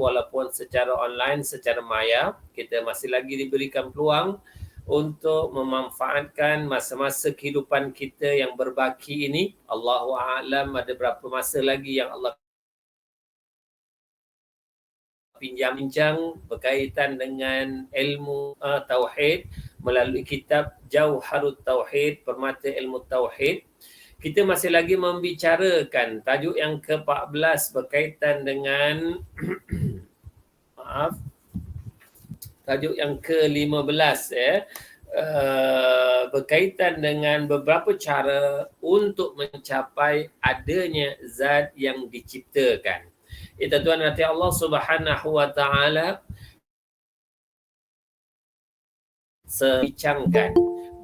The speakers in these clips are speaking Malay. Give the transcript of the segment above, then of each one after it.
walaupun secara online, secara maya, kita masih lagi diberikan peluang untuk memanfaatkan masa-masa kehidupan kita yang berbaki ini. Allahu a'lam ada berapa masa lagi yang Allah bincang berkaitan dengan ilmu tauhid melalui kitab Jauharut Tauhid, Permata Ilmu Tauhid. Kita masih lagi membicarakan tajuk yang ke-14 berkaitan dengan tajuk yang ke-15 berkaitan dengan beberapa cara untuk mencapai adanya zat yang diciptakan. Tuan nanti Allah Subhanahu wa taala bincangkan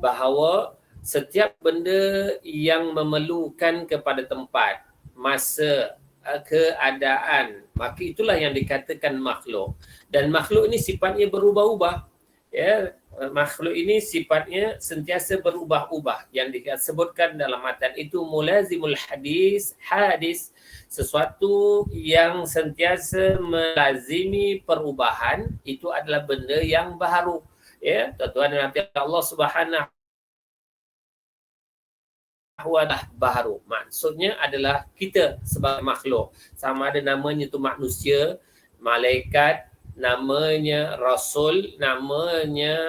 bahawa setiap benda yang memerlukan kepada tempat, masa, keadaan, maka itulah yang dikatakan makhluk. Dan makhluk ini sifatnya berubah-ubah. Ya, makhluk ini sifatnya sentiasa berubah-ubah. Yang disebutkan dalam matan itu mulazimul hadis, sesuatu yang sentiasa melazimi perubahan, itu adalah benda yang baharu. Ya, tuan-tuan dan puan Allah Subhanahu baharu. Maksudnya adalah kita sebagai makhluk. Sama ada namanya itu manusia, malaikat, namanya rasul, namanya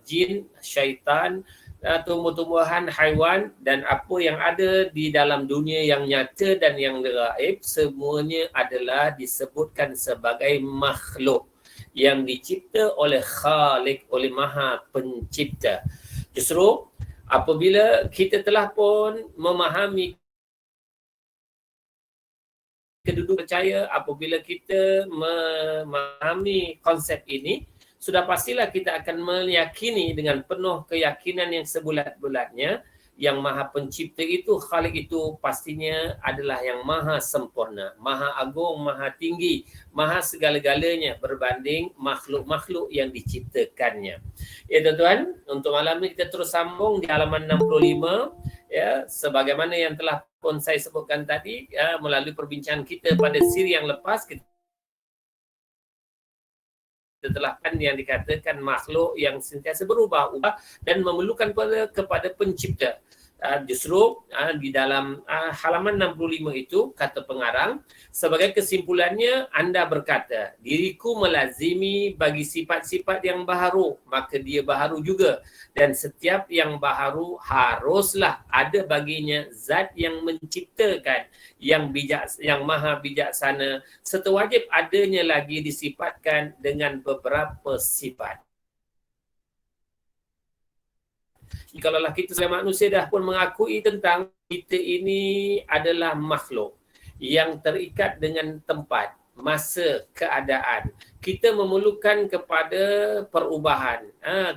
jin, syaitan, tumbuh-tumbuhan, haiwan dan apa yang ada di dalam dunia yang nyata dan yang gaib, semuanya adalah disebutkan sebagai makhluk yang dicipta oleh Khalik, oleh Maha Pencipta. Justru apabila kita telah pun memahami keduduk percaya, apabila kita memahami konsep ini, sudah pastilah kita akan meyakini dengan penuh keyakinan yang sebulat-bulatnya yang Maha Pencipta itu, Khalik itu pastinya adalah yang maha sempurna, maha agung, maha tinggi, maha segala-galanya berbanding makhluk-makhluk yang diciptakannya. Ya tuan-tuan, untuk malam ini kita terus sambung di halaman 65, ya, sebagaimana yang telah pun saya sebutkan tadi, ya, melalui perbincangan kita pada siri yang lepas, kita telah kan yang dikatakan makhluk yang sentiasa berubah-ubah dan memerlukan kepada pencipta. Justru di dalam halaman 65 itu kata pengarang, sebagai kesimpulannya anda berkata, diriku melazimi bagi sifat-sifat yang baharu, maka dia baharu juga, dan setiap yang baharu haruslah ada baginya zat yang menciptakan, yang bijak, yang maha bijaksana, serta wajib adanya lagi disifatkan dengan beberapa sifat. Kalaulah kita sebagai manusia dah pun mengakui tentang kita ini adalah makhluk yang terikat dengan tempat, masa, keadaan. Kita memerlukan kepada perubahan.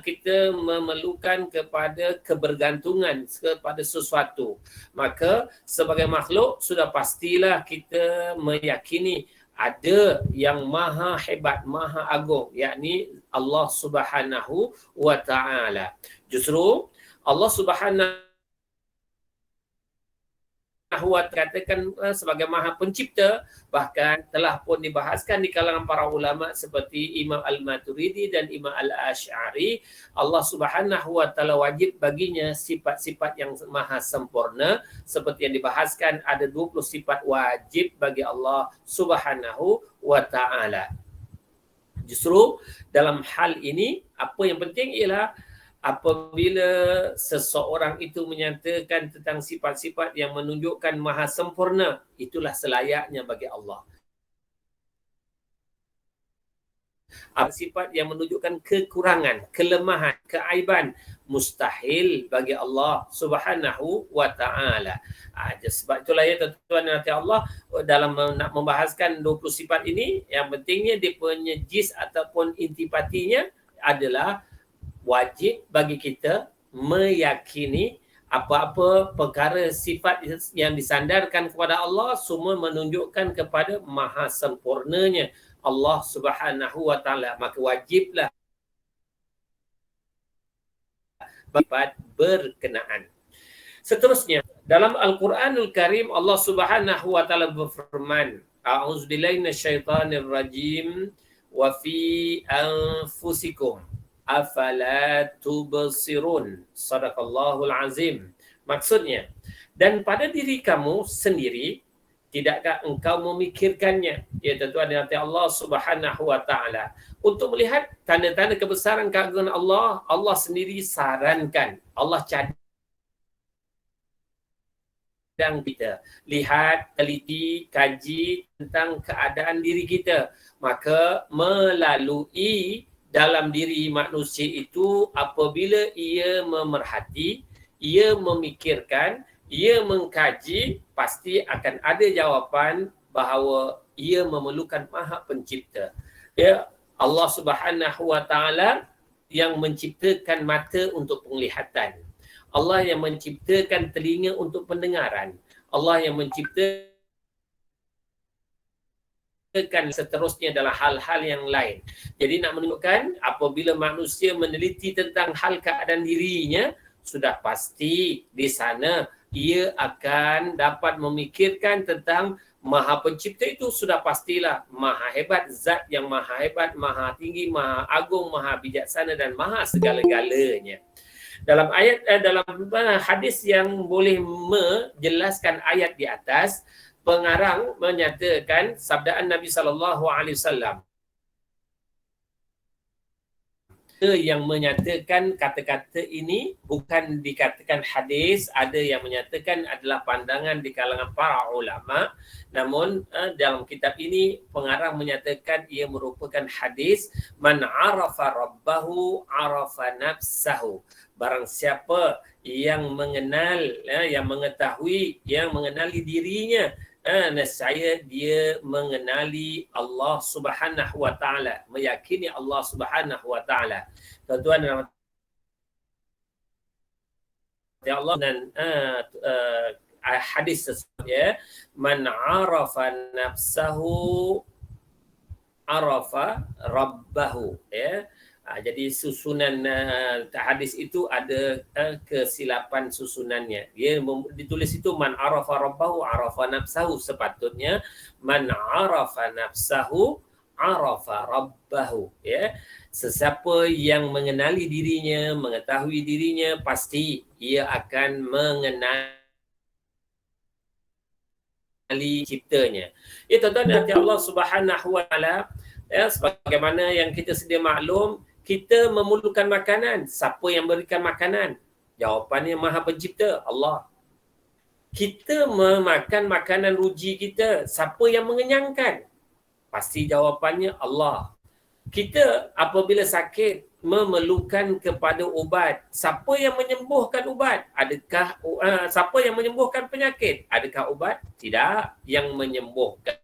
Kita memerlukan kepada kebergantungan kepada sesuatu. Maka sebagai makhluk sudah pastilah kita meyakini ada yang maha hebat, maha agung, yakni Allah Subhanahu wa taala. Justru Allah Subhanahu wa katakan sebagai maha pencipta, bahkan telah pun dibahaskan di kalangan para ulama seperti Imam Al-Maturidi dan Imam Al-Asy'ari, Allah Subhanahu wa taala wajib baginya sifat-sifat yang maha sempurna, seperti yang dibahaskan ada 20 sifat wajib bagi Allah Subhanahu wa taala. Justru dalam hal ini apa yang penting ialah apabila seseorang itu menyatakan tentang sifat-sifat yang menunjukkan maha sempurna, itulah selayaknya bagi Allah. Sifat yang menunjukkan kekurangan, kelemahan, keaiban, mustahil bagi Allah Subhanahu wa taala. Sebab itulah ya tuan-tuan nanti Allah dalam nak membahaskan 20 sifat ini, yang pentingnya dia punya jis ataupun intipatinya adalah wajib bagi kita meyakini apa-apa perkara sifat yang disandarkan kepada Allah semua menunjukkan kepada maha sempurnanya Allah Subhanahu wa taala. Maka wajiblah sifat berkenaan. Seterusnya dalam Al-Quranul Karim Allah Subhanahu wa taala berfirman, a'udzubillahi minasyaitonir rajim wa fi anfusikum afala tubsirun. Sadaqallahul azim. Maksudnya, dan pada diri kamu sendiri tidakkah engkau memikirkannya? Ya tuan dan Allah Subhanahu wa taala. Untuk melihat tanda-tanda kebesaran keagungan Allah, Allah sendiri sarankan, Allah cadang kita. Lihat, teliti, kaji tentang keadaan diri kita. Maka melalui dalam diri manusia itu, apabila ia memerhati, ia memikirkan, ia mengkaji, pasti akan ada jawapan bahawa ia memerlukan Maha Pencipta. Ya, Allah Subhanahu wa taala yang menciptakan mata untuk penglihatan. Allah yang menciptakan telinga untuk pendengaran. Allah yang menciptakan seterusnya dalam hal-hal yang lain. Jadi nak menunjukkan apabila manusia meneliti tentang hal keadaan dirinya, sudah pasti di sana ia akan dapat memikirkan tentang Maha Pencipta. Itu sudah pastilah Maha hebat, zat yang maha hebat, maha tinggi, maha agung, maha bijaksana dan maha segala-galanya. Dalam ayat dalam hadis yang boleh menjelaskan ayat di atas, pengarang menyatakan sabdaan Nabi sallallahu alaihi wasallam yang menyatakan kata-kata ini bukan dikatakan hadis, ada yang menyatakan adalah pandangan di kalangan para ulama, namun dalam kitab ini pengarang menyatakan ia merupakan hadis. Man arafa rabbahu arafa nafsahu. Barang siapa yang mengenal, yang mengetahui, yang mengenali dirinya, nescaya dia mengenali Allah Subhanahu wa taala, meyakini Allah Subhanahu wa taala. Tuan-tuan dan Allah dan hadis sesuatu, man arafa nafsahu arafa rabbahu, ya. Jadi susunan hadis itu ada kesilapan susunannya. Dia ditulis itu man arafa rabbahu arafa nafsahu, sepatutnya man arafa nafsahu arafa rabbahu, ya. Sesiapa yang mengenali dirinya, mengetahui dirinya, pasti ia akan mengenali ciptanya. Ya tuan-tuan dan Allah Subhanahu wa taala, ya, sebagaimana yang kita sedia maklum, kita memerlukan makanan. Siapa yang berikan makanan? Jawapannya Maha Pencipta, Allah. Kita memakan makanan ruji kita, siapa yang mengenyangkan? Pasti jawapannya Allah. Kita apabila sakit memerlukan kepada ubat, siapa yang menyembuhkan ubat? Adakah siapa yang menyembuhkan penyakit? Adakah ubat? Tidak. Yang menyembuhkan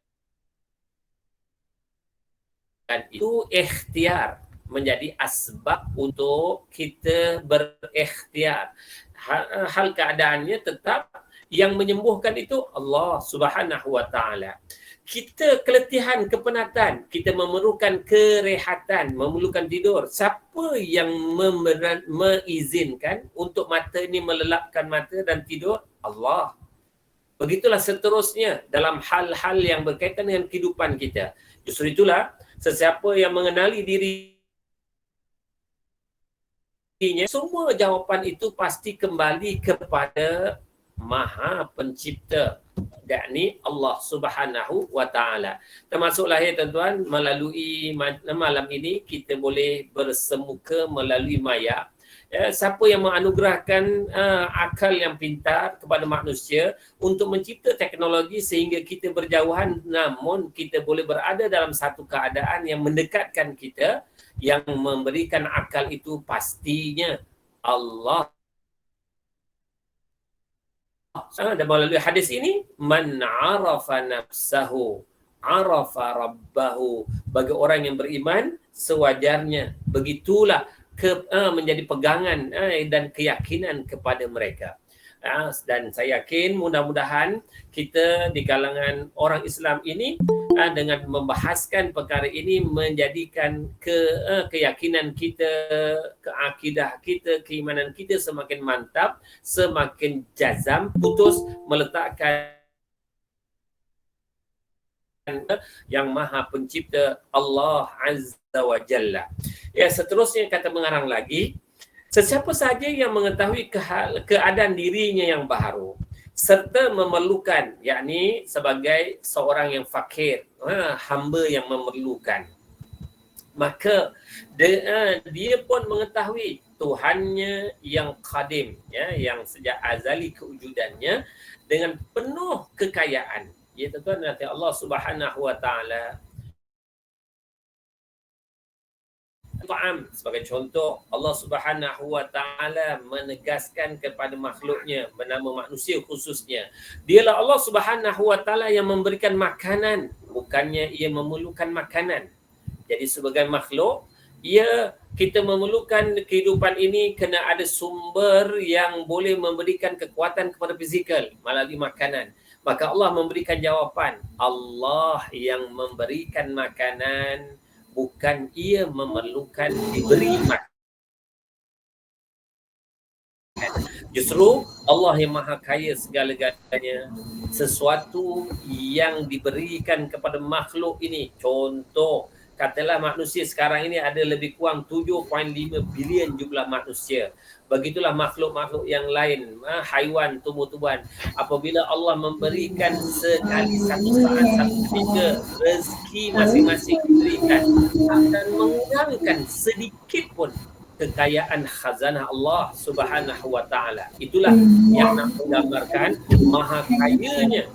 itu ikhtiar, menjadi asbab untuk kita berikhtiar. Hal keadaannya tetap yang menyembuhkan itu Allah Subhanahu wa taala. Kita keletihan, kepenatan, kita memerlukan kerehatan, memerlukan tidur. Siapa yang mengizinkan untuk mata ini melelapkan mata dan tidur? Allah. Begitulah seterusnya dalam hal-hal yang berkaitan dengan kehidupan kita. Justru itulah sesiapa yang mengenali dirinya, semua jawapan itu pasti kembali kepada Maha Pencipta, yakni Allah Subhanahu wa taala. Termasuklah ya tuan-tuan, melalui malam ini kita boleh bersemuka melalui maya. Ya, siapa yang menganugerahkan akal yang pintar kepada manusia untuk mencipta teknologi sehingga kita berjauhan, namun kita boleh berada dalam satu keadaan yang mendekatkan kita. Yang memberikan akal itu pastinya Allah. Dan melalui hadis ini, man arafa nafsahu arafa rabbahu. Bagi orang yang beriman, sewajarnya begitulah menjadi pegangan dan keyakinan kepada mereka. Dan saya yakin mudah-mudahan kita di kalangan orang Islam ini dengan membahaskan perkara ini menjadikan keyakinan kita, keakidah kita, keimanan kita semakin mantap, semakin jazam, putus meletakkan yang Maha Pencipta Allah Azza wa Jalla. Ya, seterusnya kata mengarang lagi, sesiapa saja yang mengetahui keadaan dirinya yang baharu serta memerlukan, yakni sebagai seorang yang fakir, hamba yang memerlukan, maka dia pun mengetahui Tuhannya yang qadim, ya, yang sejak azali kewujudannya dengan penuh kekayaan. Ya tuan, nanti Allah Subhanahu wa taala Ta'am sebagai contoh, Allah Subhanahu wa taala menegaskan kepada makhluknya bernama manusia khususnya, dialah Allah Subhanahu wa taala yang memberikan makanan, bukannya ia memerlukan makanan. Jadi sebagai makhluk, kita memerlukan kehidupan ini kena ada sumber yang boleh memberikan kekuatan kepada fizikal melalui makanan. Maka Allah memberikan jawapan, Allah yang memberikan makanan, bukan ia memerlukan diberi makan. Justru Allah yang maha kaya segala-galanya, sesuatu yang diberikan kepada makhluk ini. Contoh, katalah manusia sekarang ini ada lebih kurang 7.5 bilion jumlah manusia. Begitulah makhluk-makhluk yang lain, haiwan, tumbuh-tumbuhan. Apabila Allah memberikan sekali satu saat, satu ketika, rezeki masing-masing diberikan, akan mengurangkan sedikit pun kekayaan khazanah Allah Subhanahu wa taala. Itulah yang nak menggambarkan maha kayanya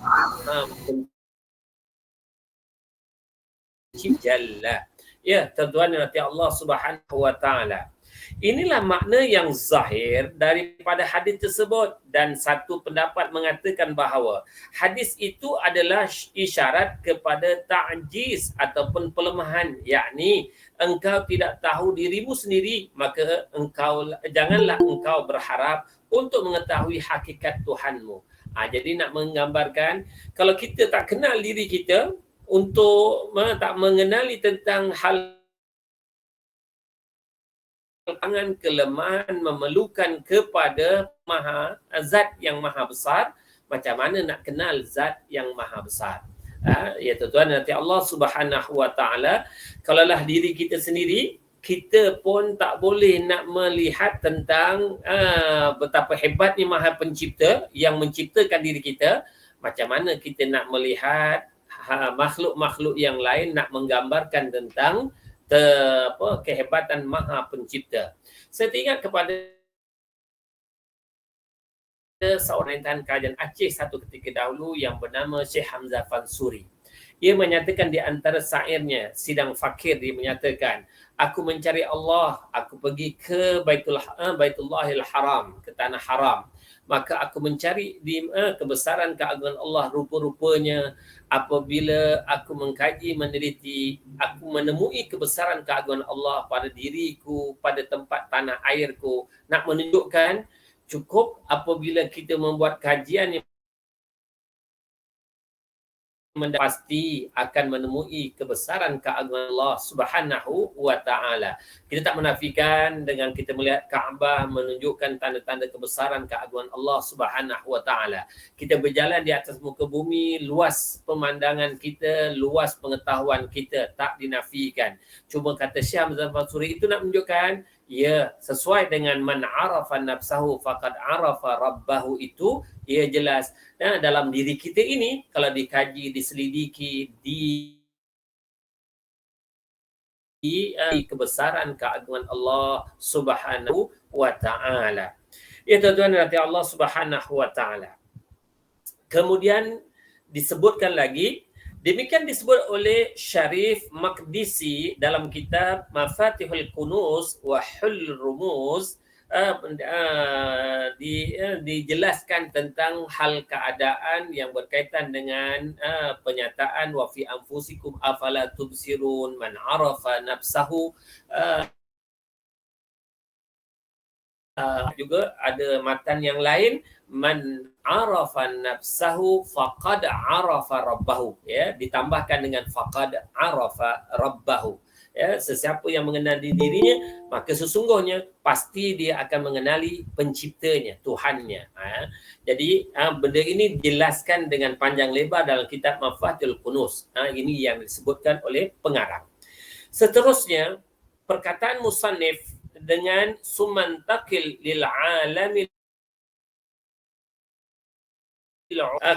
Jalla. Ya, tuan-tuan dan puan Allah Subhanahu wa taala. Inilah makna yang zahir daripada hadis tersebut, dan satu pendapat mengatakan bahawa hadis itu adalah isyarat kepada ta'jiz ataupun pelemahan, yakni engkau tidak tahu dirimu sendiri, maka janganlah engkau berharap untuk mengetahui hakikat Tuhanmu. Jadi nak menggambarkan, kalau kita tak kenal diri kita, untuk tak mengenali tentang hal kelemahan, memerlukan kepada zat yang maha besar, macam mana nak kenal zat yang maha besar? Ya tuan-tuan, nanti Allah Subhanahu wa taala, kalaulah diri kita sendiri, kita pun tak boleh nak melihat tentang betapa hebatnya Maha Pencipta yang menciptakan diri kita. Macam mana kita nak melihat makhluk-makhluk yang lain, nak menggambarkan tentang kehebatan Maha Pencipta. Saya teringat kepada seorang intan kajian Aceh satu ketika dahulu yang bernama Syekh Hamzah Fansuri. Ia menyatakan di antara syairnya, Sidang Fakir, dia menyatakan, aku mencari Allah, aku pergi ke Baitullahil Haram, ke tanah haram. Maka aku mencari di kebesaran keagungan Allah rupa-rupanya. Apabila aku mengkaji, meneliti, aku menemui kebesaran keagungan Allah pada diriku, pada tempat tanah airku. Nak menunjukkan, cukup apabila kita membuat kajian yang pasti akan menemui kebesaran keagungan Allah Subhanahu wa taala. Kita tak menafikan dengan kita melihat Kaabah menunjukkan tanda-tanda kebesaran keagungan Allah Subhanahu wa taala. Kita berjalan di atas muka bumi, luas pemandangan kita, luas pengetahuan kita, tak dinafikan. Cuma kata Syekh Hamzah Fansuri itu nak menunjukkan, ya, sesuai dengan man arafa nafsahu faqad arafa rabbahu, itu ia jelas. Nah, dalam diri kita ini, kalau dikaji, diselidiki, di kebesaran keagungan Allah Subhanahu wa taala. Ya tuan-tuan dan puan Allah Subhanahu wa taala. Kemudian disebutkan lagi, demikian disebut oleh Syarif Maqdisi dalam kitab Mafatihul Kunuz wa Hul Rumuz. Dijelaskan tentang hal keadaan yang berkaitan dengan penyataan wa fi anfusikum afala tubsirun man arafa nafsahu. Juga ada matan yang lain, man arafa nafsahu faqad arafa rabbahu, ya, ditambahkan dengan faqad arafa rabbahu. Ya, sesiapa yang mengenali dirinya, maka sesungguhnya pasti dia akan mengenali penciptanya, Tuhannya. Jadi benda ini dijelaskan dengan panjang lebar dalam kitab Mafatihul Kunuz. Ini yang disebutkan oleh pengarang. Seterusnya, perkataan musannif dengan sumantakil lil alami,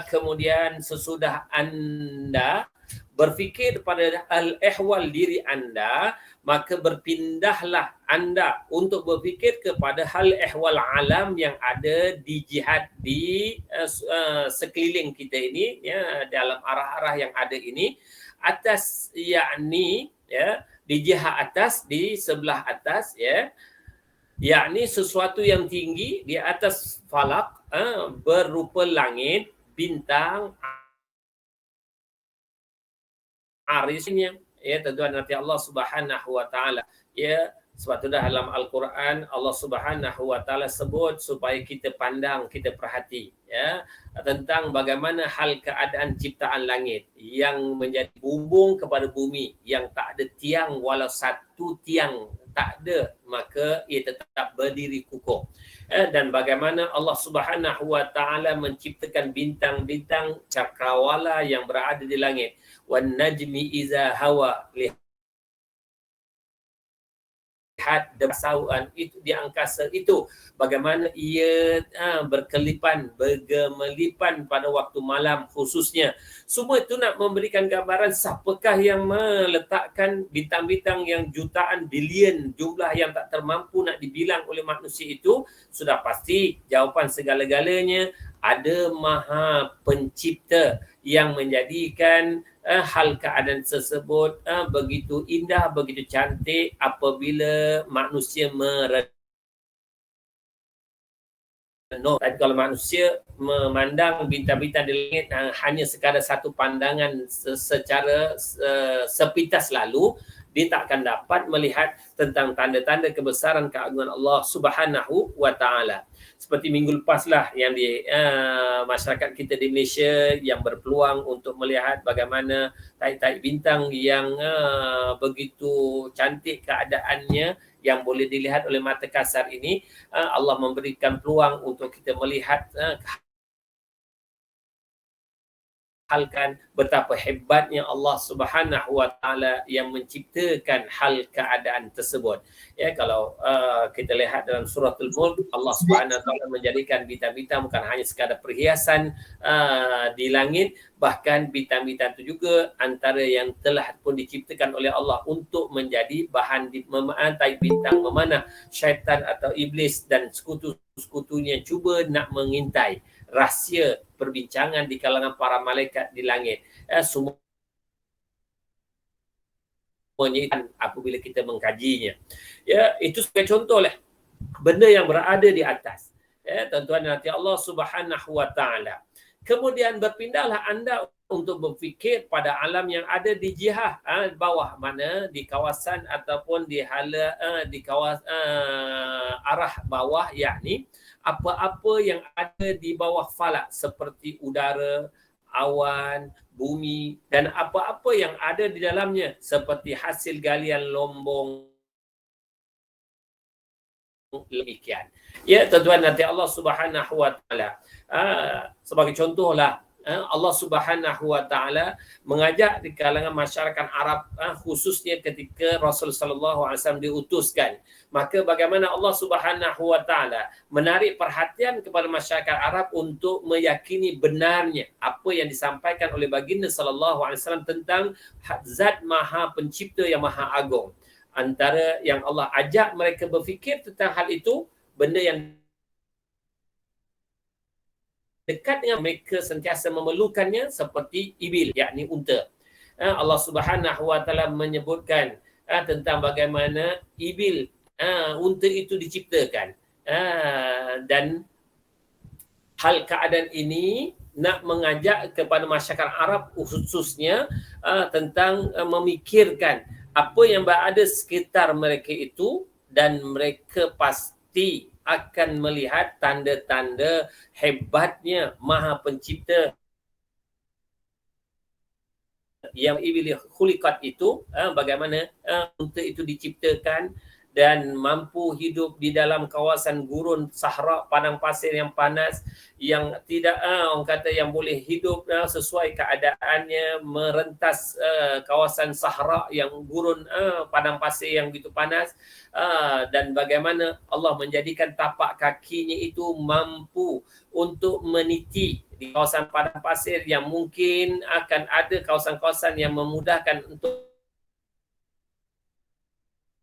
kemudian sesudah anda berfikir pada al-ihwal diri anda, maka berpindahlah anda untuk berfikir kepada hal ihwal alam yang ada di jihad di sekeliling kita ini, ya, dalam arah-arah yang ada ini, atas, yakni, ya, di jihad atas, di sebelah atas, ya, yakni sesuatu yang tinggi di atas falak, berupa langit, bintang, arisnya, ya, tuan nanti Allah Subhanahu wa taala, ya, sebab itu dalam Al-Quran Allah Subhanahu wa taala sebut supaya kita pandang, kita perhati, ya, tentang bagaimana hal keadaan ciptaan langit yang menjadi bumbung kepada bumi, yang tak ada tiang, walau satu tiang tak ada, maka ia tetap berdiri kukuh. Dan bagaimana Allah Subhanahu wa taala menciptakan bintang-bintang cakrawala yang berada di langit. Wan najmi iza hawa, lihat dasauan itu di angkasa itu, bagaimana ia berkelipan, bergemelipan pada waktu malam khususnya. Semua itu nak memberikan gambaran siapakah yang meletakkan bintang-bintang yang jutaan bilion jumlah yang tak termampu nak dibilang oleh manusia itu. Sudah pasti jawapan segala-galanya ada Maha Pencipta yang menjadikan hal keadaan tersebut begitu indah, begitu cantik apabila manusia merenung. Dan kalau manusia memandang bintang-bintang di langit hanya sekadar satu pandangan secara sepintas lalu, dia tak akan dapat melihat tentang tanda-tanda kebesaran keagungan Allah Subhanahu wa taala. Seperti minggu lepas lah yang di masyarakat kita di Malaysia yang berpeluang untuk melihat bagaimana taik-taik bintang yang begitu cantik keadaannya yang boleh dilihat oleh mata kasar ini. Allah memberikan peluang untuk kita melihat halkan betapa hebatnya Allah Subhanahu wa taala yang menciptakan hal keadaan tersebut. Ya, kalau kita lihat dalam suratul Mulk, Allah Subhanahu wa taala menjadikan bintang-bintang bukan hanya sekadar perhiasan di langit, bahkan bintang-bintang itu juga antara yang telah pun diciptakan oleh Allah untuk menjadi bahan taik bintang memanah syaitan atau iblis dan sekutu-sekutunya cuba nak mengintai rahsia perbincangan di kalangan para malaikat di langit. Semuanya apabila kita mengkajinya. Ya, itu sebagai contoh lah benda yang berada di atas. Ya, tuan-tuan nanti Allah Subhanahu wa taala. Kemudian berpindahlah anda untuk berfikir pada alam yang ada di jihah bawah, mana di kawasan ataupun di hala di kawasan arah bawah, yakni apa-apa yang ada di bawah falak seperti udara, awan, bumi dan apa-apa yang ada di dalamnya seperti hasil galian lombong, demikian. Ya, tuan-tuan nanti Allah Subhanahu wa taala sebagai contohlah Allah Subhanahu wa taala mengajak di kalangan masyarakat Arab khususnya ketika Rasul sallallahu alaihi wasallam diutuskan. Maka bagaimana Allah Subhanahu wa taala menarik perhatian kepada masyarakat Arab untuk meyakini benarnya apa yang disampaikan oleh baginda sallallahu alaihi wasallam tentang Zat Maha Pencipta yang Maha Agung. Antara yang Allah ajak mereka berfikir tentang hal itu, benda yang dekat dengan mereka sentiasa memerlukannya seperti ibil, yakni unta. Allah Subhanahu wa taala menyebutkan tentang bagaimana ibil, unta itu diciptakan. Dan hal keadaan ini nak mengajak kepada masyarakat Arab khususnya tentang memikirkan apa yang berada sekitar mereka itu, dan mereka pasti akan melihat tanda-tanda hebatnya Maha Pencipta yang iblis khuliqat itu, bagaimana unta itu diciptakan dan mampu hidup di dalam kawasan gurun sahara, padang pasir yang panas, yang tidak orang kata yang boleh hidup sesuai keadaannya, merentas kawasan sahara yang gurun, padang pasir yang begitu panas, dan bagaimana Allah menjadikan tapak kakinya itu mampu untuk meniti di kawasan padang pasir yang mungkin akan ada kawasan-kawasan yang memudahkan untuk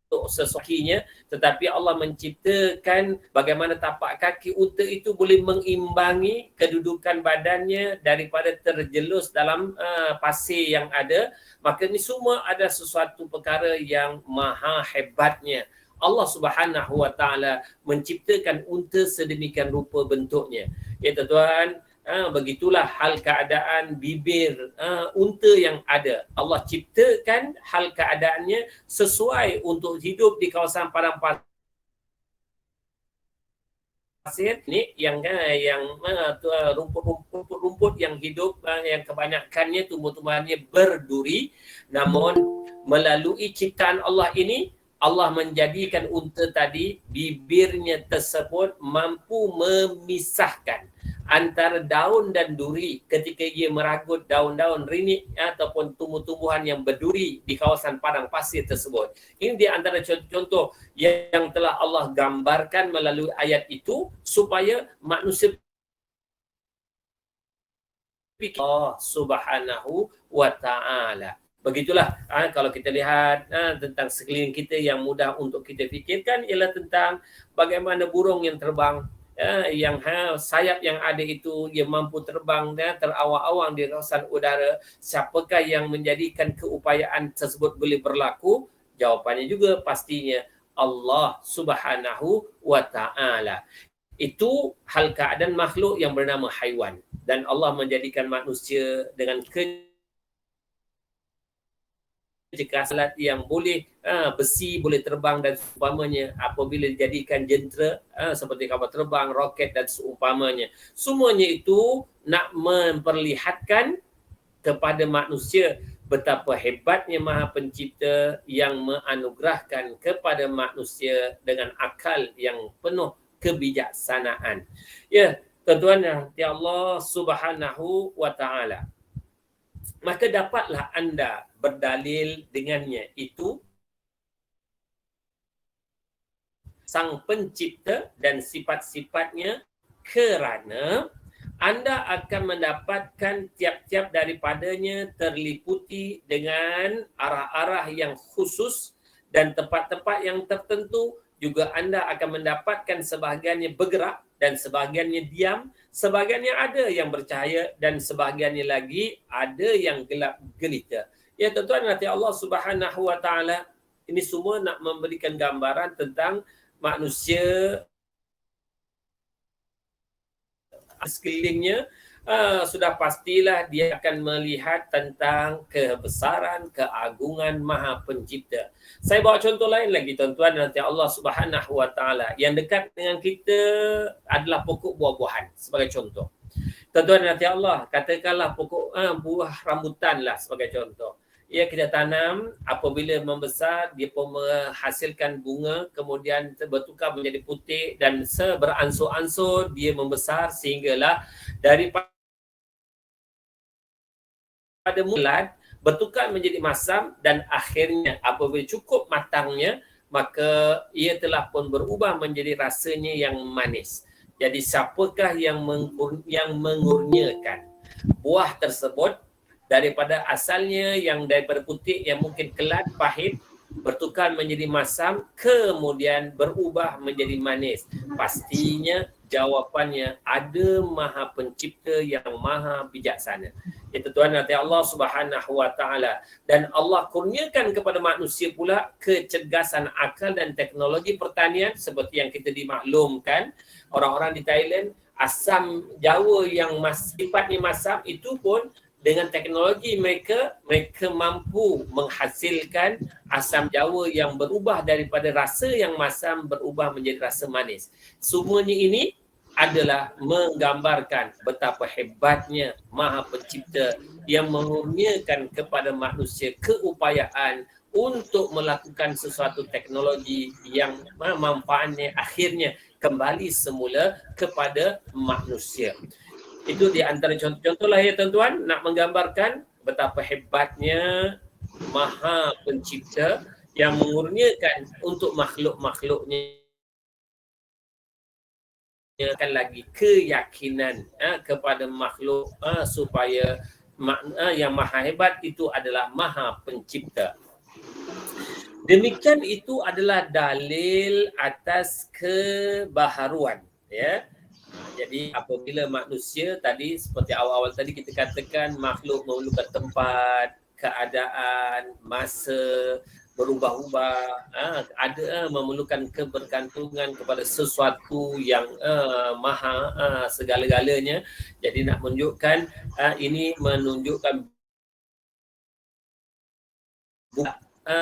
sesuatunya, tetapi Allah menciptakan bagaimana tapak kaki unta itu boleh mengimbangi kedudukan badannya daripada terjelus dalam pasir yang ada. Maka ini semua ada sesuatu perkara yang maha hebatnya. Allah Subhanahu wa taala menciptakan unta sedemikian rupa bentuknya. Ya tuan-tuan, begitulah hal keadaan bibir unta yang ada. Allah ciptakan hal keadaannya sesuai untuk hidup di kawasan padang pasir ni, yang rumput-rumput yang hidup, yang kebanyakannya tumbuh-tumbuhannya berduri. Namun melalui ciptaan Allah ini, Allah menjadikan unta tadi, bibirnya tersebut mampu memisahkan antara daun dan duri ketika ia meragut daun-daun rinik ataupun tumbuh-tumbuhan yang berduri di kawasan padang pasir tersebut. Ini di antara contoh-contoh yang telah Allah gambarkan melalui ayat itu supaya manusia fikir Allah Subhanahu wa taala. Begitulah kalau kita lihat tentang sekeliling kita yang mudah untuk kita fikirkan ialah tentang bagaimana burung yang terbang, yang sayap yang ada itu ia mampu terbang dan terawang-awang di kawasan udara. Siapakah yang menjadikan keupayaan tersebut boleh berlaku? Jawapannya juga pastinya Allah Subhanahu wa taala. Itu hal keadaan makhluk yang bernama haiwan, dan Allah menjadikan manusia dengan kecerdasan yang boleh besi boleh terbang dan seumpamanya, apabila dijadikan jentera seperti kapal terbang, roket dan seumpamanya. Semuanya itu nak memperlihatkan kepada manusia betapa hebatnya Maha Pencipta yang menganugerahkan kepada manusia dengan akal yang penuh kebijaksanaan. Ya, tuan-tuan yang Allah Subhanahu wa taala, maka dapatlah anda berdalil dengannya itu Sang Pencipta dan sifat-sifatnya, kerana anda akan mendapatkan tiap-tiap daripadanya terliputi dengan arah-arah yang khusus dan tempat-tempat yang tertentu. Juga anda akan mendapatkan sebahagiannya bergerak dan sebahagiannya diam, sebahagiannya ada yang bercahaya dan sebahagiannya lagi ada yang gelap gelita. Ya tuan-tuan nanti Allah Subhanahu wa taala, ini semua nak memberikan gambaran tentang manusia sekelilingnya. Sudah pastilah dia akan melihat tentang kebesaran, keagungan Maha Pencipta. Saya bawa contoh lain lagi tuan-tuan nanti Allah Subhanahu wa taala. Yang dekat dengan kita adalah pokok buah-buahan sebagai contoh. Tuan-tuan nanti Allah, katakanlah pokok buah rambutan lah sebagai contoh. Ya, kita tanam, apabila membesar dia pun menghasilkan bunga, kemudian bertukar menjadi putih dan beransur-ansur dia membesar sehinggalah daripada mulat bertukar menjadi masam, dan akhirnya apabila cukup matangnya maka ia telah pun berubah menjadi rasanya yang manis. Jadi siapakah yang mengurniakan buah tersebut daripada asalnya yang daripada putih yang mungkin kelat, pahit, bertukar menjadi masam, kemudian berubah menjadi manis? Pastinya jawapannya ada Maha Pencipta yang maha bijaksana. Itu tuan nanti Allah Subhanahu wa taala, dan Allah kurniakan kepada manusia pula kecergasan akal dan teknologi pertanian seperti yang kita dimaklumkan. Orang-orang di Thailand, asam Jawa yang sifatnya masam itu pun dengan teknologi mereka mampu menghasilkan asam Jawa yang berubah daripada rasa yang masam berubah menjadi rasa manis. Semuanya ini adalah menggambarkan betapa hebatnya Maha Pencipta yang mengurniakan kepada manusia keupayaan untuk melakukan sesuatu teknologi yang manfaatnya akhirnya kembali semula kepada manusia. Itu di antara contoh-contoh lah ya tuan-tuan, nak menggambarkan betapa hebatnya Maha Pencipta yang mengurniakan untuk makhluk-makhluknya akan lagi keyakinan kepada makhluk supaya yang maha hebat itu adalah Maha Pencipta. Demikian itu adalah dalil atas kebaharuan, ya. Jadi apabila manusia tadi seperti awal-awal tadi kita katakan makhluk memerlukan tempat, keadaan, masa berubah-ubah, ada memerlukan kebergantungan kepada sesuatu yang maha segala-galanya. Jadi nak menunjukkan ini menunjukkan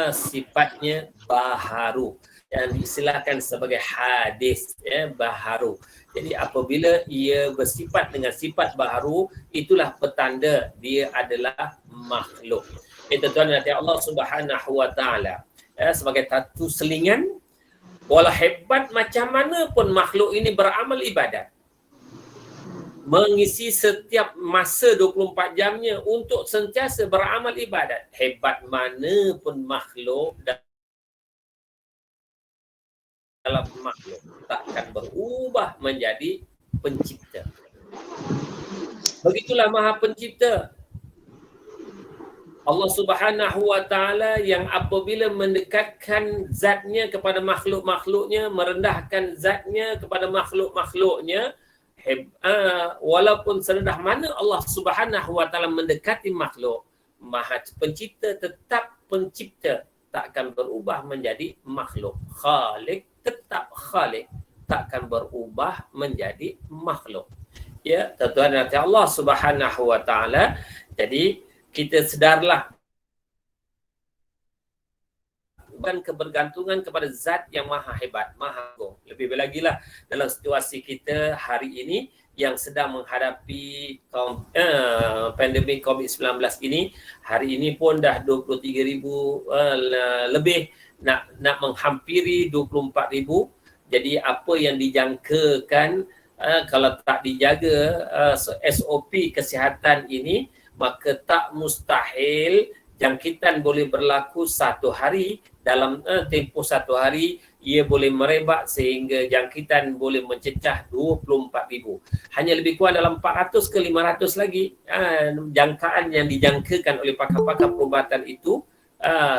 sifatnya baharu yang diistilahkan sebagai hadis, ya, baharu. Jadi apabila ia bersifat dengan sifat baharu, itulah petanda dia adalah makhluk. Tuan nanti Allah Subhanahu Wa Taala sebagai satu selingan, walau hebat macam mana pun makhluk ini beramal ibadat, mengisi setiap masa 24 jamnya untuk sentiasa beramal ibadat. Hebat mana pun makhluk dalam makhluk takkan berubah menjadi pencipta. Begitulah Maha Pencipta. Allah Subhanahu Wa Taala yang apabila mendekatkan zatnya kepada makhluk-makhluknya, merendahkan zatnya kepada makhluk-makhluknya, walaupun serendah mana Allah Subhanahu Wa Taala mendekati makhluk, Maha Pencipta tetap pencipta, takkan berubah menjadi makhluk. Khalik tetap khalik, takkan berubah menjadi makhluk. Ya, tuan-tuan dan puan Allah Subhanahu Wa Taala. Jadi kita sedarlah bukan kebergantungan kepada zat yang maha hebat, maha agung. Lebih lagi lah dalam situasi kita hari ini yang sedang menghadapi pandemik COVID-19 ini. Hari ini pun dah 23,000 lebih, nak menghampiri 24,000. Jadi apa yang dijangkakan kalau tak dijaga SOP kesihatan ini, maka tak mustahil jangkitan boleh berlaku satu hari. Dalam tempoh satu hari ia boleh merebak sehingga jangkitan boleh mencecah 24,000. Hanya lebih kurang dalam 400 ke 500 lagi jangkaan yang dijangkakan oleh pakar-pakar perubatan itu,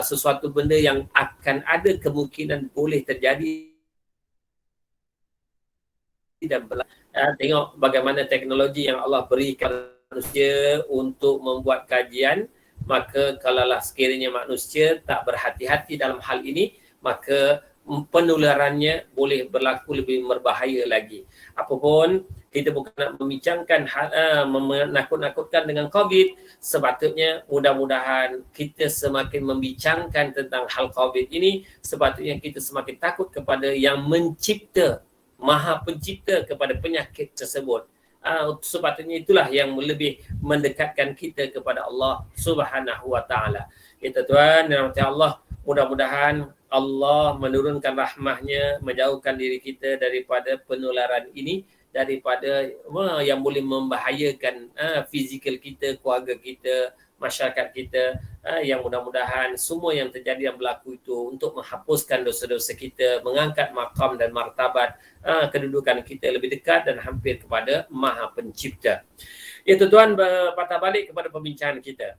sesuatu benda yang akan ada kemungkinan boleh terjadi dan tengok bagaimana teknologi yang Allah berikan manusia untuk membuat kajian. Maka kalaulah sekiranya manusia tak berhati-hati dalam hal ini, maka penularannya boleh berlaku lebih berbahaya lagi. Apapun, kita bukan nak membincangkan menakut-nakutkan dengan COVID. Sepatutnya mudah-mudahan kita semakin membincangkan tentang hal COVID ini, sepatutnya kita semakin takut kepada yang mencipta, Maha Pencipta kepada penyakit tersebut. Sepatutnya itulah yang lebih mendekatkan kita kepada Allah Subhanahu Wa Taala. Kita tuan dan Allah, mudah-mudahan Allah menurunkan rahmahnya, menjauhkan diri kita daripada penularan ini, daripada yang boleh membahayakan fizikal kita, keluarga kita, masyarakat kita, yang mudah-mudahan semua yang terjadi dan berlaku itu untuk menghapuskan dosa-dosa kita, mengangkat maqam dan martabat kedudukan kita lebih dekat dan hampir kepada Maha Pencipta. Ya tuan-tuan, patah balik kepada pembincangan kita.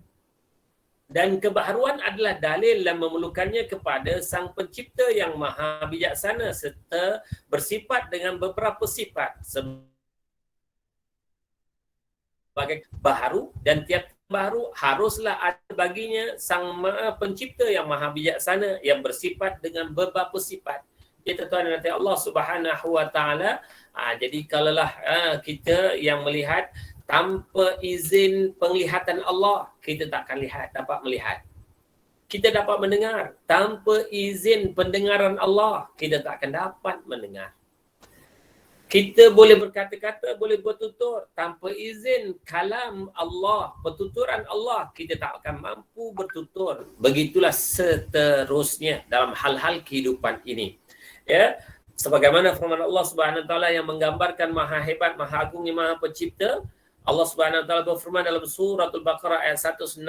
Dan kebaharuan adalah dalil dan memerlukannya kepada Sang Pencipta yang maha bijaksana serta bersifat dengan beberapa sifat sebagai baharu, dan tiap baru haruslah ada baginya Sang Maha Pencipta yang maha bijaksana yang bersifat dengan beberapa sifat. Kita tuan nanti Allah Subhanahu Wa Taala. Jadi kalaulah kita yang melihat tanpa izin penglihatan Allah, kita takkan dapat melihat. Kita dapat mendengar tanpa izin pendengaran Allah, kita tak akan dapat mendengar. Kita boleh berkata-kata, boleh bertutur tanpa izin kalam Allah, pertuturan Allah, kita tak akan mampu bertutur. Begitulah seterusnya dalam hal-hal kehidupan ini. Ya, sebagaimana firman Allah Subhanahu wa taala yang menggambarkan maha hebat, maha agungnya maha pencipta. Allah Subhanahu wa taala berfirman dalam suratul Baqarah ayat 160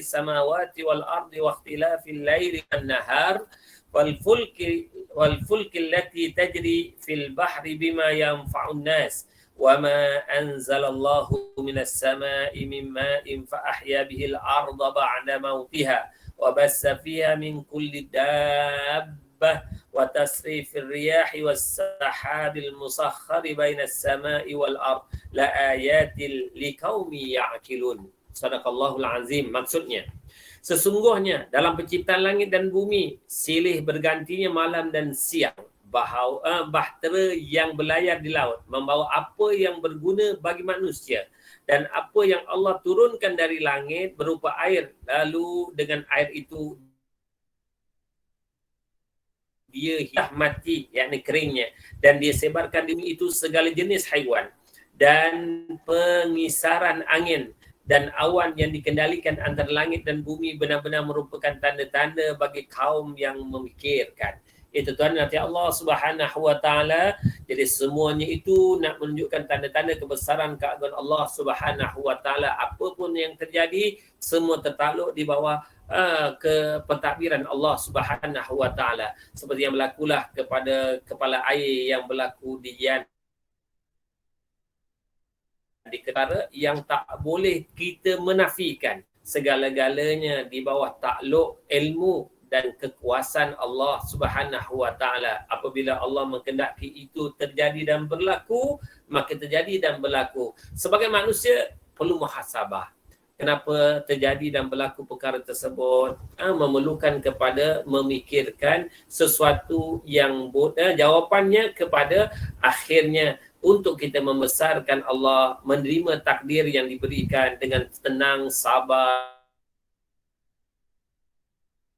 samawati wal ardi wa ikhtilafil laili wan nahar wal fulki allati tajri fil bahri bima yanfa'un nas wa ma anzalallahu minas samai min ma'in fa ahya bihil arda ba'da mautiha wa bassa fiha min kulli dabbah wa tasrifir riyahi was sahabil musakhkhari bainas samai wal ard la ayatil liqaumi ya'qilun. Sadaqallahul azim. Maksudnya, sesungguhnya dalam penciptaan langit dan bumi, silih bergantinya malam dan siang, bahtera yang berlayar di laut, membawa apa yang berguna bagi manusia, dan apa yang Allah turunkan dari langit berupa air, lalu dengan air itu dia mati, yakni keringnya, dan dia sebarkan di bumi itu segala jenis haiwan, dan pengisaran angin, dan awan yang dikendalikan antara langit dan bumi benar-benar merupakan tanda-tanda bagi kaum yang memikirkan. Itu Tuhan nanti Allah Subhanahu wa taala. Jadi semuanya itu nak menunjukkan tanda-tanda kebesaran keagungan Allah Subhanahu wa taala. Apapun yang terjadi, semua tertakluk di bawah ke pentadbiran Allah Subhanahu wa taala. Seperti yang berlakulah kepada kepala air yang berlaku di Yan, di perkara yang tak boleh kita menafikan, segala-galanya di bawah takluk ilmu dan kekuasaan Allah Subhanahu wa taala. Apabila Allah menghendaki itu terjadi dan berlaku, maka terjadi dan berlaku. Sebagai manusia perlu muhasabah. Kenapa terjadi dan berlaku perkara tersebut? Memerlukan kepada memikirkan sesuatu yang jawapannya kepada akhirnya untuk kita membesarkan Allah, menerima takdir yang diberikan dengan tenang, sabar,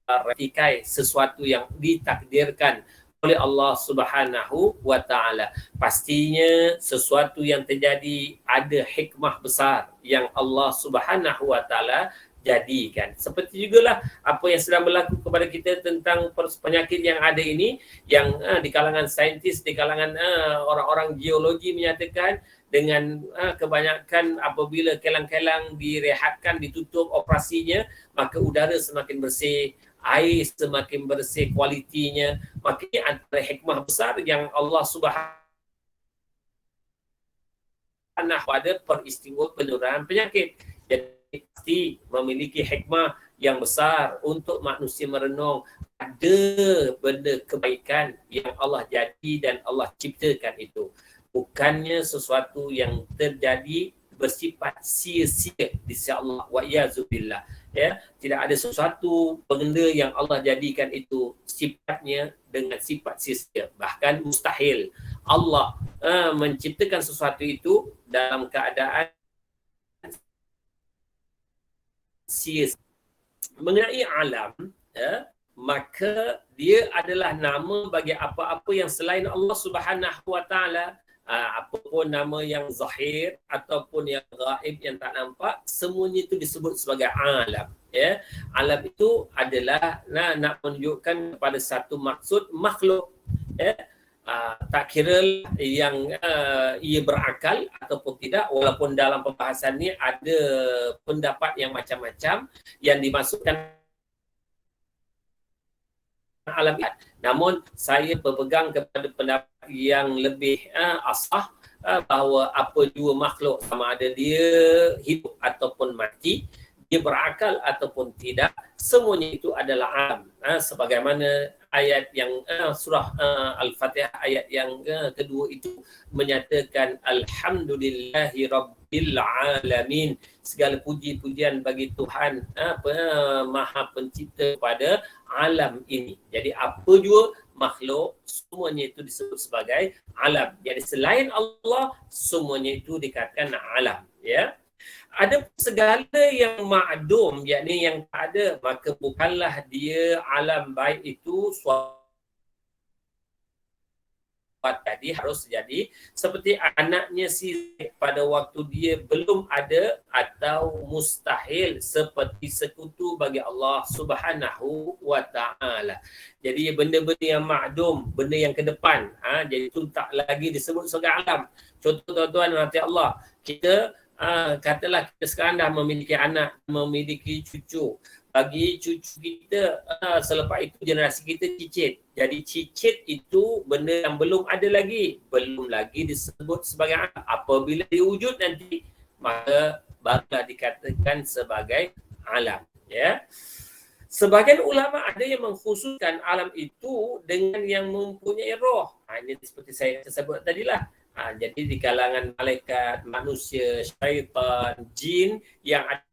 retikai sesuatu yang ditakdirkan oleh Allah Subhanahu wa taala. Pastinya sesuatu yang terjadi ada hikmah besar yang Allah Subhanahu wa taala jadikan. Seperti jugalah apa yang sedang berlaku kepada kita tentang penyakit yang ada ini, yang di kalangan saintis, di kalangan orang-orang geologi menyatakan dengan kebanyakan apabila kelang-kelang direhatkan, ditutup operasinya, maka udara semakin bersih, air semakin bersih kualitinya. Maka ini antara hikmah besar yang Allah Subhanahu pada peristiwa penurunan penyakit. Jadi pasti memiliki hikmah yang besar untuk manusia merenung ada benda kebaikan yang Allah jadi dan Allah ciptakan itu. Bukannya sesuatu yang terjadi bersifat sia-sia di sisi Allah, wa iyazubillah. Ya, tidak ada sesuatu benda yang Allah jadikan itu sifatnya dengan sifat sia-sia, bahkan mustahil Allah menciptakan sesuatu itu dalam keadaan sia-sia. Mengenai alam, maka dia adalah nama bagi apa-apa yang selain Allah Subhanahu wa taala. Apapun nama yang zahir ataupun yang gaib, yang tak nampak, semuanya itu disebut sebagai alam. Ya, alam itu adalah nak menunjukkan kepada satu maksud makhluk. Ya, tak kira yang ia berakal ataupun tidak, walaupun dalam pembahasan ni ada pendapat yang macam-macam yang dimasukkan alam. Namun saya berpegang kepada pendapat yang lebih asah, bahawa apa jua makhluk, sama ada dia hidup ataupun mati, dia berakal ataupun tidak, semuanya itu adalah alam. Sebagaimana ayat yang surah Al-Fatihah ayat yang kedua itu menyatakan alhamdulillahi rabbil alamin, segala puji-pujian bagi Tuhan Maha Pencipta pada alam ini. Jadi apa jua makhluk, semuanya itu disebut sebagai alam. Jadi selain Allah, semuanya itu dikatakan alam. Ya. Ada segala yang ma'dum, yakni yang tak ada, maka bukanlah dia alam baik itu suatu tadi harus jadi seperti anaknya si pada waktu dia belum ada, atau mustahil seperti sekutu bagi Allah Subhanahu wa taala. Jadi benda-benda yang ma'dum, benda yang ke depan, jadi itu tak lagi disebut sebagai alam. Contoh tuan-tuan nanti Allah, kita katalah kita sekarang dah memiliki anak, memiliki cucu. Bagi cucu kita, selepas itu generasi kita cicit. Jadi cicit itu benda yang belum ada lagi, belum lagi disebut sebagai alam. Apabila diwujud nanti, maka barulah dikatakan sebagai alam. Ya. Sebagian ulama ada yang mengkhususkan alam itu dengan yang mempunyai roh. Ini seperti saya sebut tadilah. Jadi di kalangan malaikat, manusia, syaitan, jin yang ada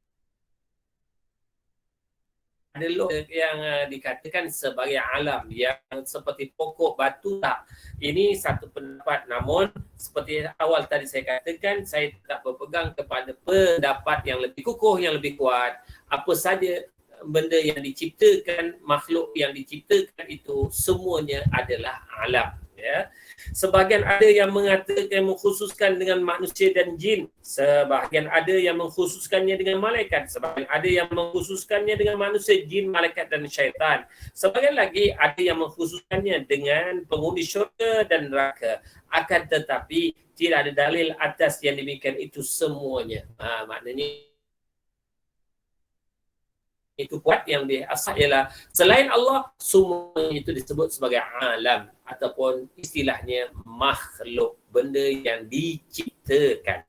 yang dikatakan sebagai alam yang seperti pokok, batu, tak. Ini satu pendapat, namun seperti awal tadi saya katakan, saya tak berpegang kepada pendapat yang lebih kukuh, yang lebih kuat. Apa saja benda yang diciptakan, makhluk yang diciptakan itu semuanya adalah alam. Ya. Sebahagian ada yang mengatakan mengkhususkan dengan manusia dan jin, sebahagian ada yang mengkhususkannya dengan malaikat, sebahagian ada yang mengkhususkannya dengan manusia, jin, malaikat dan syaitan. Sebahagian lagi ada yang mengkhususkannya dengan penghuni syurga dan neraka. Akan tetapi tidak ada dalil atas yang demikian itu semuanya. Maknanya itu kuat, yang diasah ialah selain Allah semua itu disebut sebagai alam ataupun istilahnya makhluk, benda yang diciptakan.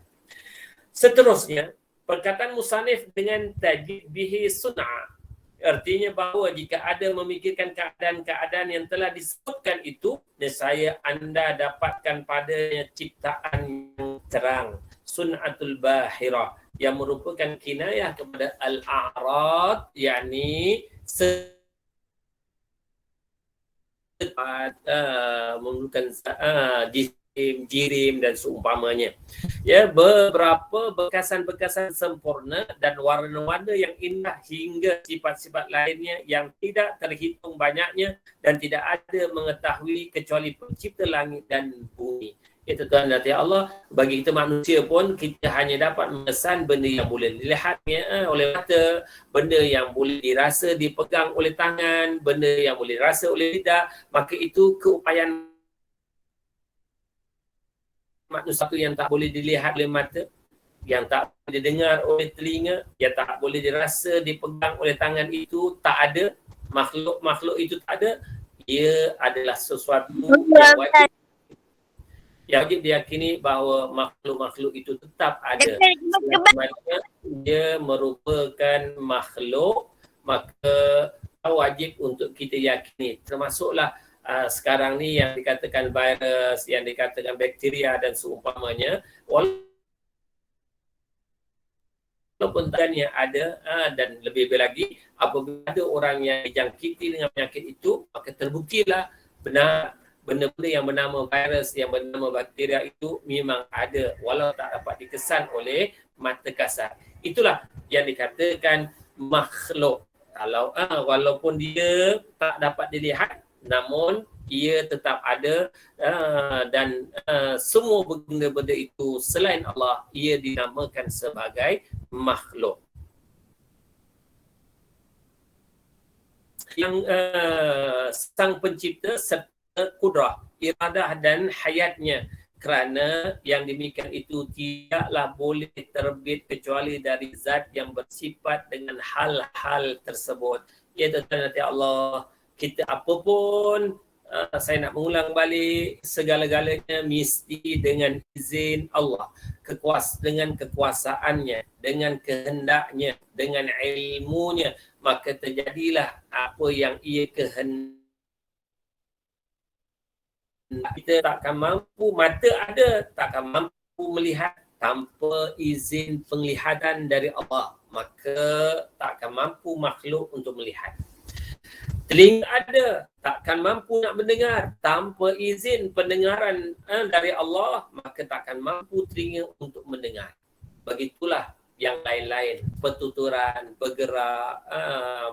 Seterusnya, perkataan musannif dengan tajdid bihi sun'a, artinya bahawa jika ada memikirkan keadaan-keadaan yang telah disebutkan itu, nescaya anda dapatkan padanya ciptaan yang terang, sun'atul bahirah, yang merupakan kinayah kepada al-a'rad, yakni menggunakan jisim, jirim dan seumpamanya. Ya, beberapa bekasan-bekasan sempurna dan warna-warna yang indah hingga sifat-sifat lainnya yang tidak terhitung banyaknya dan tidak ada mengetahui kecuali pencipta langit dan bumi. Itu Tuhan nanti Allah, bagi kita manusia pun kita hanya dapat memesan benda yang boleh dilihatnya oleh mata, benda yang boleh dirasa, dipegang oleh tangan, benda yang boleh dirasa oleh lidah, maka itu keupayaan manusia yang tak boleh dilihat oleh mata, yang tak boleh didengar oleh telinga, yang tak boleh dirasa, dipegang oleh tangan, itu tak ada. Makhluk-makhluk itu tak ada. Ia adalah sesuatu yang wajib diyakini bahawa makhluk-makhluk itu tetap ada. Selama dia merupakan makhluk, maka wajib untuk kita yakini. Termasuklah sekarang ni yang dikatakan virus, yang dikatakan bakteria dan seumpamanya, walaupun tanya ada, dan lebih lagi apabila ada orang yang dijangkiti dengan penyakit itu, maka terbuktilah benar benda-benda yang bernama virus, yang bernama bakteria itu memang ada walau tak dapat dikesan oleh mata kasar. Itulah yang dikatakan makhluk. Kalau walaupun dia tak dapat dilihat, namun ia tetap ada, dan semua benda-benda itu selain Allah, ia dinamakan sebagai makhluk. Yang sang pencipta serta kudrah, iradah dan hayatnya, kerana yang demikian itu tidaklah boleh terbit kecuali dari zat yang bersifat dengan hal-hal tersebut. Iaitu nanti Allah, kita apapun, saya nak mengulang balik, segala-galanya mesti dengan izin Allah, dengan kekuasaannya, dengan kehendaknya, dengan ilmunya, maka terjadilah apa yang ia kehendaki. Kita takkan mampu, mata ada, takkan mampu melihat tanpa izin penglihatan dari Allah, maka takkan mampu makhluk untuk melihat. Telinga ada, takkan mampu nak mendengar tanpa izin pendengaran dari Allah, maka takkan mampu telinga untuk mendengar. Begitulah yang lain-lain, pertuturan, bergerak,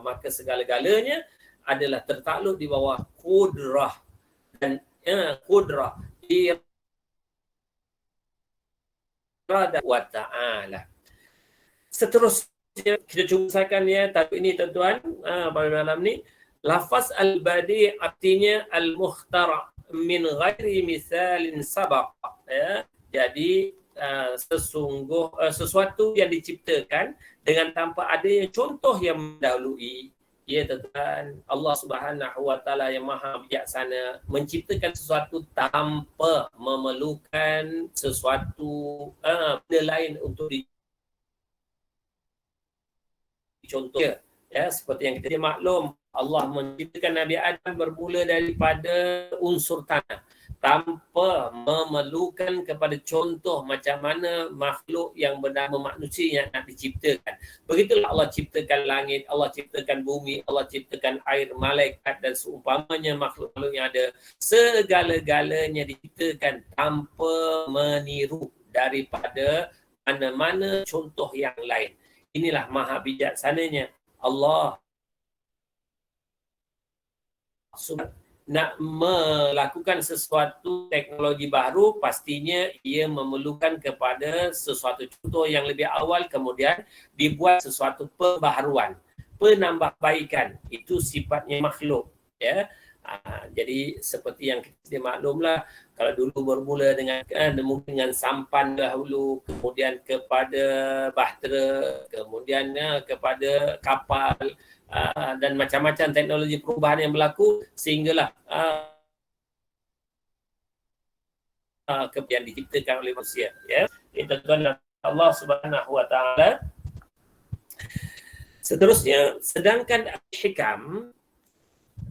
maka segala-galanya adalah tertakluk di bawah kudrah dan kudrah irada wa ta'ala. Seterusnya kita cuba selesaikan ya tapi ini tuan-tuan pada malam ni, lafaz al-badi artinya al-mukhtara min ghairi misalin sabaq, ya. Jadi sesuatu yang diciptakan dengan tanpa adanya contoh yang mendahului. Ya tuan, Allah Subhanahu wa taala yang Maha Bijaksana menciptakan sesuatu tanpa memerlukan sesuatu benda lain untuk dicontoh. Ya, seperti yang kita maklum, Allah menciptakan Nabi Adam bermula daripada unsur tanah tanpa memerlukan kepada contoh macam mana makhluk yang bernama manusia yang nak diciptakan. Begitulah Allah ciptakan langit, Allah ciptakan bumi, Allah ciptakan air, malaikat dan seumpamanya makhluk-makhluk yang ada. Segala-galanya diciptakan tanpa meniru daripada mana-mana contoh yang lain. Inilah maha bijaksananya Allah. Nak melakukan sesuatu teknologi baru, pastinya ia memerlukan kepada sesuatu contoh yang lebih awal, kemudian dibuat sesuatu pembaharuan, penambahbaikan. Itu sifatnya makhluk, ya. Jadi seperti yang kita maklumlah, kalau dulu bermula dengan sampan dahulu, kemudian kepada bahtera, kemudian kepada kapal, dan macam-macam teknologi perubahan yang berlaku sehinggalah yang diciptakan oleh manusia, ya. Itu tuan Allah Subhanahu wa taala. Seterusnya, sedangkan hikam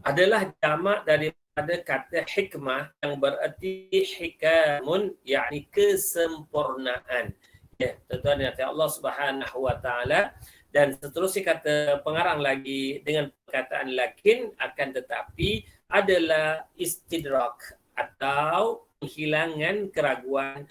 adalah jamak daripada kata hikmah yang bererti hikamun, yakni kesempurnaan. Ya, tuan-tuan yang Allah Subhanahu wa taala. Dan seterusnya kata pengarang lagi dengan perkataan lakin, akan tetapi adalah istidrak atau penghilangan keraguan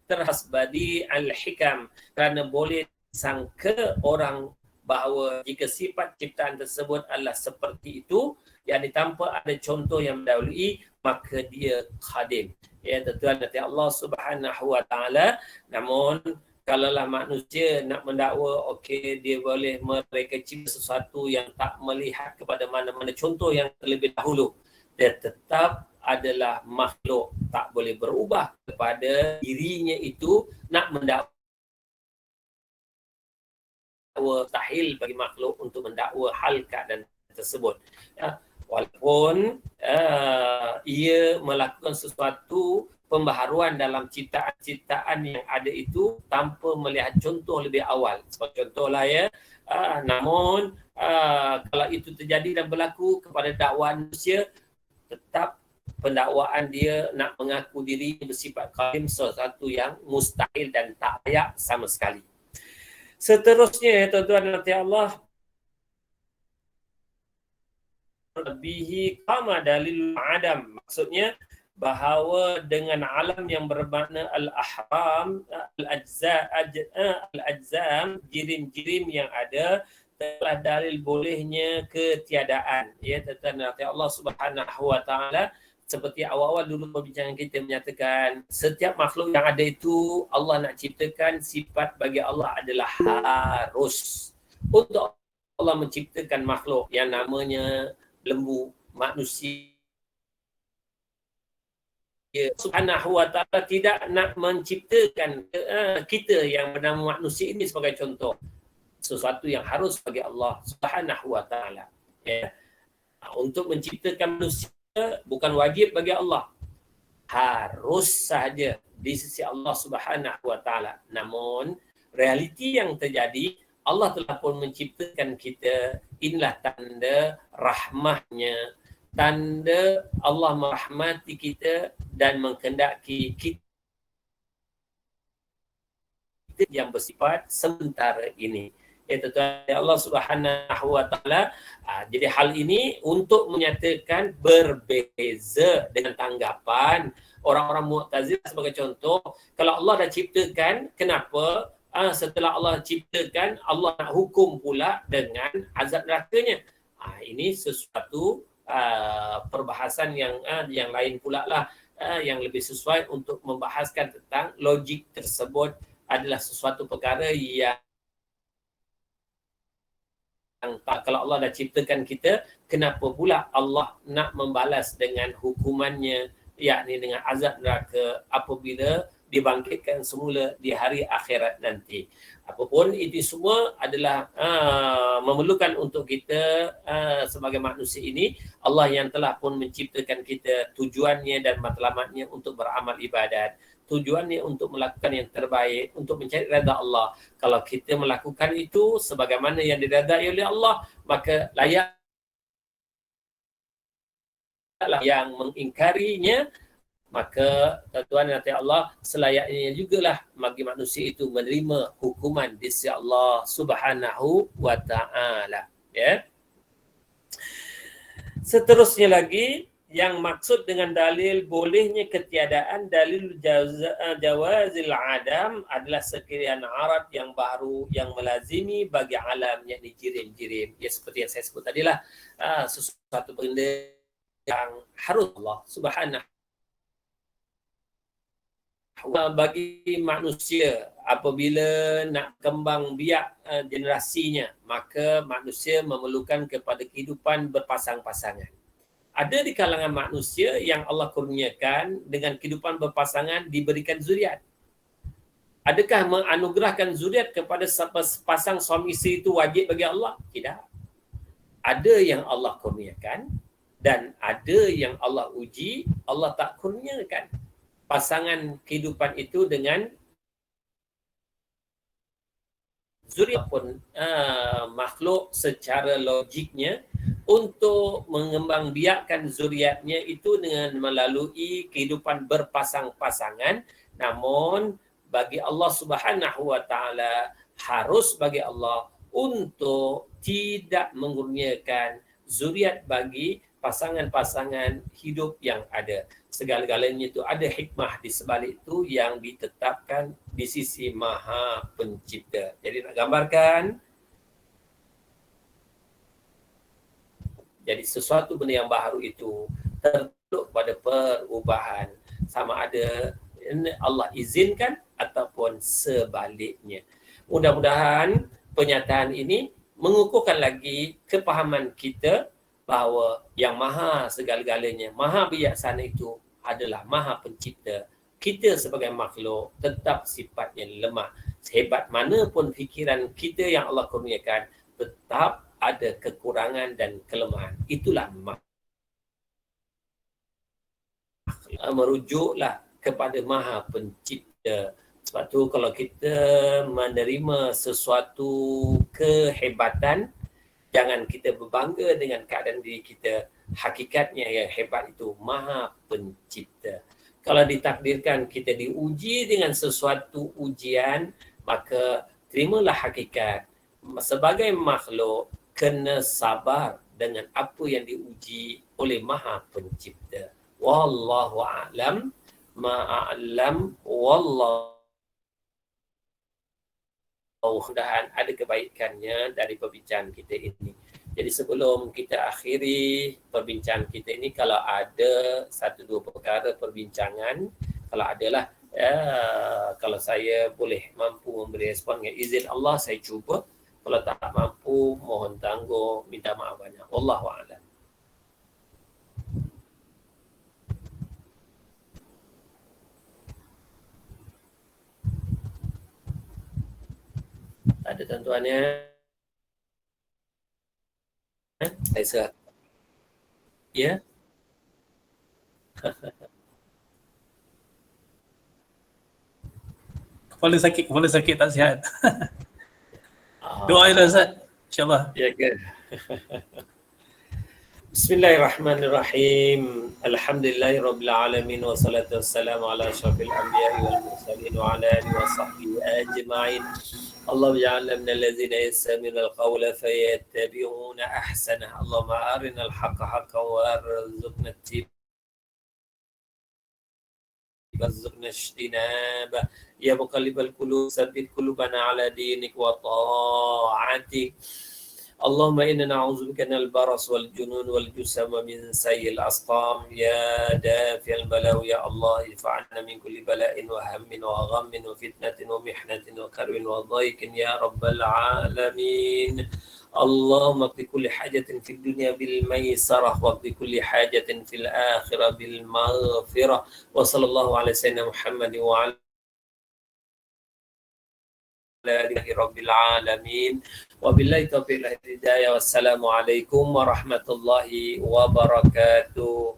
terhasbadi al-hikam, kerana boleh sangka orang bahawa jika sifat ciptaan tersebut adalah seperti itu, yang tanpa ada contoh yang mendahului, maka dia khadim. Ya, tuan-tuan nanti Allah Subhanahu wa taala. Namun kalaulah manusia nak mendakwa, okey, dia boleh mereka cipta sesuatu yang tak melihat kepada mana-mana contoh yang terlebih dahulu, dia tetap adalah makhluk, tak boleh berubah kepada dirinya itu. Nak mendakwa, mustahil bagi makhluk untuk mendakwa hal keadaan tersebut, ya. Walaupun ia melakukan sesuatu pembaharuan dalam ciptaan-ciptaan yang ada itu tanpa melihat contoh lebih awal. Seperti contohlah, ya, namun kalau itu terjadi dan berlaku kepada dakwaan manusia, tetap pendakwaan dia nak mengaku diri bersifat qadim, sesuatu yang mustahil dan tak layak sama sekali. Seterusnya, tuan-tuan nanti Allah, bihi qama dalil adam, maksudnya bahawa dengan alam yang bermakna al-ahram, al-ajzam, jirim-jirim yang ada, telah dalil bolehnya ketiadaan. Ya, tentang Allah Subhanahu wa taala, seperti awal-awal dulu perbincangan kita menyatakan, setiap makhluk yang ada itu Allah nak ciptakan, sifat bagi Allah adalah harus. Untuk Allah menciptakan makhluk yang namanya lembu, manusia, Subhanahu wa ta'ala tidak nak menciptakan kita yang bernama manusia ini sebagai contoh. Sesuatu yang harus bagi Allah Subhanahu wa ta'ala, ya. Untuk menciptakan manusia bukan wajib bagi Allah, harus sahaja di sisi Allah Subhanahu wa ta'ala. Namun realiti yang terjadi, Allah telah pun menciptakan kita. Inilah tanda rahmahnya, tanda Allah merahmati kita dan menghendaki kita yang bersifat sementara ini. Itu Allah Subhanahu wa taala. Jadi hal ini untuk menyatakan berbeza dengan tanggapan orang-orang Mu'tazilah sebagai contoh, kalau Allah dah ciptakan, kenapa setelah Allah ciptakan, Allah nak hukum pula dengan azab nerakanya? Ini sesuatu perbahasan yang lain pula lah, yang lebih sesuai untuk membahaskan tentang logik tersebut adalah sesuatu perkara yang kalau Allah dah ciptakan kita, kenapa pula Allah nak membalas dengan hukumannya, yakni dengan azab neraka apabila dibangkitkan semula di hari akhirat nanti. Apapun itu semua adalah memerlukan untuk kita sebagai manusia ini, Allah yang telah pun menciptakan kita, tujuannya dan matlamatnya untuk beramal ibadat, tujuannya untuk melakukan yang terbaik, untuk mencari redha Allah. Kalau kita melakukan itu sebagaimana yang diredai oleh Allah, maka layaklah yang mengingkarinya, maka tuan nanti Allah selayaknya jugalah bagi manusia itu menerima hukuman di sisi Allah Subhanahu wa taala. Ya. Seterusnya lagi, yang maksud dengan dalil bolehnya ketiadaan dalil jawazil adam adalah sekalian Arab yang baru yang melazimi bagi alam, yakni jirim-jirim. Ya, seperti yang saya sebut tadilah, sesuatu benda yang harus Allah Subhanahu bagi manusia apabila nak kembang biak generasinya, maka manusia memerlukan kepada kehidupan berpasang-pasangan. Ada di kalangan manusia yang Allah kurniakan dengan kehidupan berpasangan diberikan zuriat. Adakah menganugerahkan zuriat kepada sepasang suami isteri itu wajib bagi Allah? Tidak. Ada yang Allah kurniakan dan ada yang Allah uji, Allah tak kurniakan pasangan kehidupan itu dengan zuriat pun makhluk secara logiknya untuk mengembangbiakkan zuriatnya itu dengan melalui kehidupan berpasang-pasangan. Namun bagi Allah Subhanahu wa taala, harus bagi Allah untuk tidak mengurniakan zuriat bagi pasangan-pasangan hidup yang ada. Segala-galanya itu ada hikmah di sebalik itu yang ditetapkan di sisi Maha Pencipta. Jadi nak gambarkan, jadi sesuatu benda yang baru itu tertunduk pada perubahan, sama ada Allah izinkan ataupun sebaliknya. Mudah-mudahan penyataan ini mengukuhkan lagi kepahaman kita bahawa yang maha segala-galanya, maha bijaksana itu adalah Maha Pencipta. Kita sebagai makhluk tetap sifatnya lemah. Sehebat mana pun fikiran kita yang Allah kurniakan, tetap ada kekurangan dan kelemahan. Itulah merujuklah kepada Maha Pencipta. Sebab tu kalau kita menerima sesuatu kehebatan, jangan kita berbangga dengan keadaan diri kita. Hakikatnya yang hebat itu Maha Pencipta. Kalau ditakdirkan kita diuji dengan sesuatu ujian, maka terimalah hakikat. Sebagai makhluk, kena sabar dengan apa yang diuji oleh Maha Pencipta. Wallahu a'lam ma'a'lam wallahu. Mudah-mudahan ada kebaikannya dari perbincangan kita ini. Jadi sebelum kita akhiri perbincangan kita ini, kalau ada satu dua perkara perbincangan, kalau adalah kalau saya boleh mampu memberi respon dengan izin Allah, saya cuba. Kalau tak mampu, mohon tangguh, minta maaf banyak. Wallahu a'lam. Ada tuan-tuannya? Saya ya? Kepala sakit tak sihat. Doa ilah Ustaz, insyaAllah. Ya ke? Bismillahirrahmanirrahim. Alhamdulillahirrabbilalamin. Wassalatu wassalamu ala asyrafil anbiya'i wal mursalin wa ala alihi wa sahbihi ajma'in. Allah ja'alna minal ladzina yastami'una al-qawla fayattabi'una ahsanah. Allahumma arinal haqqa haqqan warzuqna ittiba'ah. وارزقنا اجتنابه يا مقلب القلوب ثبت قلوبنا على دينك وطاعتك اللهم إنا نعوذ بك من البرص والجنون والجسم ومن سيء الأسقام يا دافع البلاء يا الله ادفع عنا من كل بلاء وهم وغم وفتنة ومحنة وكرب وضيق يا رب العالمين اللهم اقض كل حاجة في الدنيا بالميسرة واقض كل حاجة في الآخرة بالمغفرة وصلى الله على سيدنا محمد وعلى آله رب العالمين وبالله التوفيق والهداية والسلام عليكم ورحمة الله وبركاته.